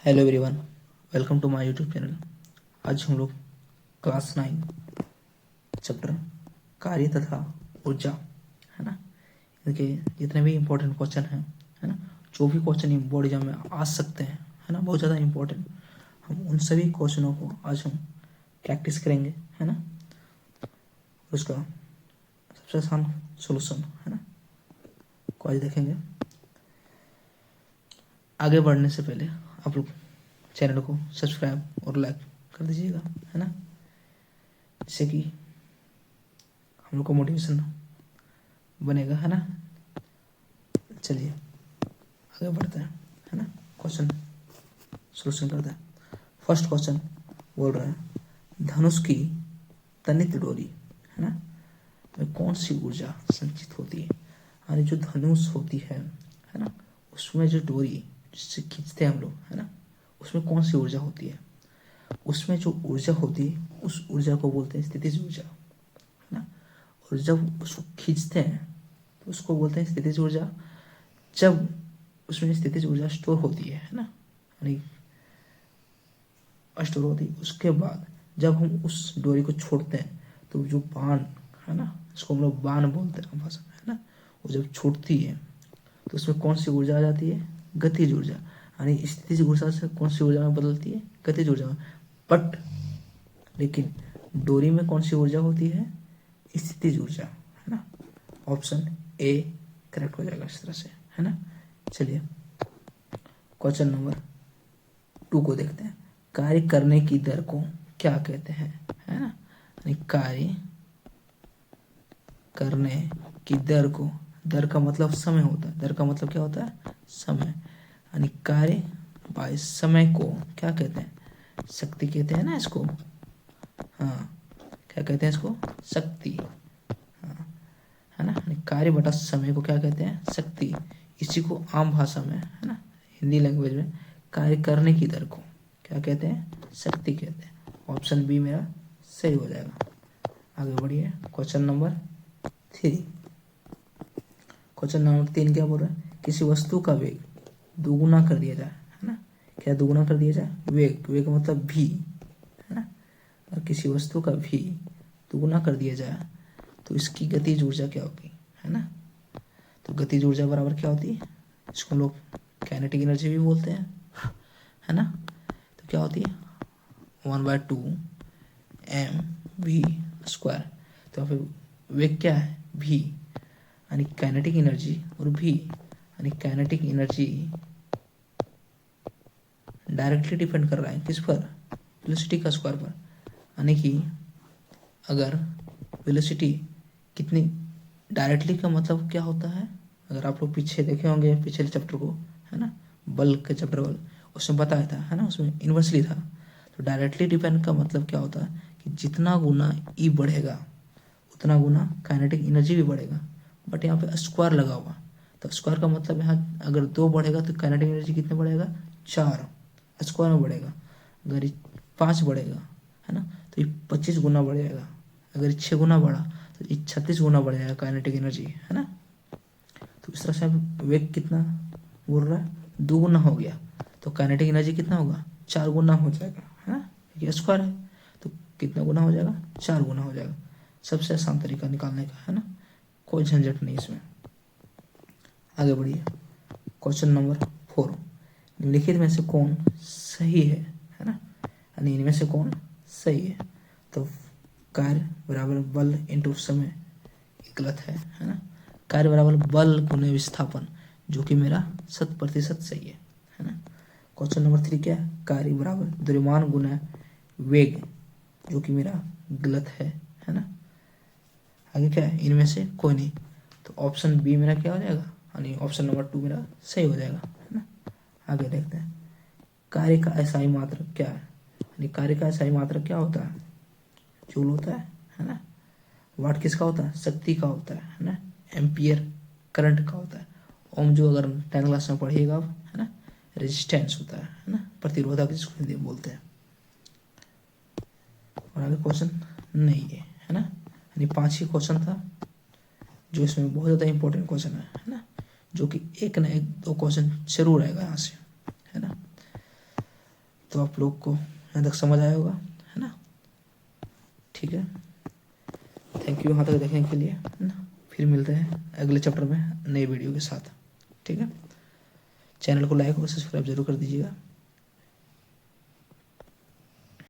Hello everyone, welcome to my YouTube channel. आज हम लोग क्लास 9 चैप्टर कार्य तथा ऊर्जा, है ना, इनके जितने भी इम्पोर्टेंट क्वेश्चन हैं, है ना, जो भी क्वेश्चन बोर्ड एग्जाम में आ सकते हैं, है ना, बहुत ज़्यादा इम्पोर्टेंट, हम उन सभी क्वेश्चनों को आज हम प्रैक्टिस करेंगे, है ना। उसका सबसे आसान सोल्यूशन, है ना, को आज देखेंगे। आगे बढ़ने से पहले आप लोग चैनल को सब्सक्राइब और लाइक कर दीजिएगा, है ना, जिससे कि हम लोग को मोटिवेशन बनेगा, है ना। चलिए आगे बढ़ते हैं, है ना। क्वेश्चन सोल्यूशन करते हैं। फर्स्ट क्वेश्चन बोल रहा है धनुष की तनित डोरी, है ना, में कौन सी ऊर्जा संचित होती है। यानी जो धनुष होती है ना, उसमें जो डोरी जिससे खींचते हैं हम लोग, है ना, उसमें कौन सी ऊर्जा होती है। उसमें जो ऊर्जा होती है उस ऊर्जा को बोलते हैं स्थितिज ऊर्जा, है ना। और जब उसको खींचते हैं तो उसको बोलते हैं स्थितिज ऊर्जा। जब उसमें स्थितिज ऊर्जा स्टोर होती है ना, यानी स्टोर होती है, उसके बाद जब हम उस डोरी को छोड़ते हैं तो जो बाण, है ना, इसको हम लोग बाण बोलते हैं भाषा में, है ना, वो जब छूटती है तो उसमें कौन सी ऊर्जा आ जाती है, गतिज ऊर्जा। यानी स्थितिज ऊर्जा से कौन सी ऊर्जा में बदलती है, गतिज ऊर्जा में। बट लेकिन डोरी में कौन सी ऊर्जा होती है, स्थितिज ऊर्जा, है ना। ऑप्शन ए करेक्ट हो जाएगा इस तरह से, है ना। चलिए क्वेश्चन नंबर 2 को देखते हैं। कार्य करने की दर को क्या कहते हैं, है ना। यानी कार्य करने की दर को, दर का मतलब समय होता है, दर का मतलब क्या होता है, समय। यानी कार्य बाय समय को क्या कहते हैं, शक्ति कहते हैं ना इसको। हाँ, क्या कहते हैं इसको, शक्ति। हाँ, है ना। यानी कार्य बटा समय को क्या कहते हैं, शक्ति। इसी को आम भाषा में, है ना, हिंदी लैंग्वेज में कार्य करने की दर को क्या कहते हैं, शक्ति कहते हैं। ऑप्शन बी मेरा सही हो जाएगा। आगे बढ़िए क्वेश्चन नंबर 3। क्वेश्चन नंबर 3 क्या बोल रहा है, किसी वस्तु का वेग दोगुना कर दिया जाए, है ना। क्या दोगुना कर दिया जाए, वेग, वेग मतलब भी, है ना। और किसी वस्तु का भी दोगुना कर दिया जाए तो इसकी गतिज ऊर्जा क्या होगी, है ना। तो गतिज ऊर्जा बराबर क्या होती है, इसको लोग काइनेटिक एनर्जी भी बोलते हैं, है ना। तो क्या होती है 1/2 mv²। तो यहाँ पे वेग क्या है, भी, यानी काइनेटिक एनर्जी, और भी यानी काइनेटिक एनर्जी डायरेक्टली डिपेंड कर रहा है किस पर, वेलोसिटी का स्क्वायर पर। यानी कि अगर वेलोसिटी कितनी, डायरेक्टली का मतलब क्या होता है, अगर आप लोग पीछे देखे होंगे पिछले चैप्टर को, है ना, बल के चैप्टर बल, उसमें बताया था, है ना, उसमें इन्वर्सली था। तो डायरेक्टली डिपेंड का मतलब क्या होता है कि जितना गुना ई बढ़ेगा उतना गुना काइनेटिक एनर्जी भी बढ़ेगा। बट यहाँ पे स्क्वायर लगा हुआ, तो स्क्वायर का मतलब यहाँ अगर 2 बढ़ेगा तो काइनेटिक एनर्जी कितने बढ़ेगा, 4 स्क्वायर में बढ़ेगा। अगर ये 5 बढ़ेगा, है ना, तो ये 25 गुना बढ़ जाएगा। अगर 6 गुना बढ़ा तो ये 36 गुना बढ़ जाएगा काइनेटिक एनर्जी, है ना। तो इस तरह से वेग कितना बोल रहा है, 2 गुना हो गया, तो काइनेटिक एनर्जी कितना होगा, 4 गुना हो जाएगा, है ना, ये स्क्वायर है। तो कितना गुना हो जाएगा, 4 गुना हो जाएगा। सबसे आसान तरीका निकालने का, है ना, कोई झंझट नहीं इसमें। आगे बढ़िए क्वेश्चन नंबर 4। निम्नलिखित में से कौन सही है ना, यानी इनमें से कौन सही है। तो कार्य बराबर बल इंटू समय गलत है ना। कार्य बराबर बल गुने विस्थापन, जो कि मेरा 100% सही है ना। क्वेश्चन नंबर 3 क्या है, कार्य बराबर द्रव्यमान गुना वेग, जो कि मेरा गलत है ना। आगे क्या है, इनमें से कोई नहीं, तो ऑप्शन बी मेरा क्या हो जाएगा, यानी ऑप्शन नंबर 2 मेरा सही हो जाएगा, है ना। आगे देखते हैं, कार्य का अस्थायी मात्रक क्या है, यानी कार्य का अस्थायी मात्रक क्या होता है, जूल होता है ना। वाट किसका होता है, शक्ति का होता है ना। एम्पियर करंट का होता है। ओम जो अगर 10 क्लास में पढ़िएगा आप, है ना, रेजिस्टेंस होता है ना, प्रतिरोधक जिसको हिंदी में बोलते हैं। और आगे क्वेश्चन नहीं है ना, यानी 5 ही क्वेश्चन था जो इसमें बहुत ज़्यादा इंपॉर्टेंट क्वेश्चन है ना, जो कि एक ना एक 2 क्वेश्चन जरूर आएगा यहाँ से, है ना। तो आप लोग को यहाँ तक समझ आया होगा, है ना। ठीक है, थैंक यू यहाँ तक देखने के लिए, है ना। फिर मिलते हैं अगले चैप्टर में नई वीडियो के साथ। ठीक है, चैनल को लाइक और सब्सक्राइब जरूर कर दीजिएगा।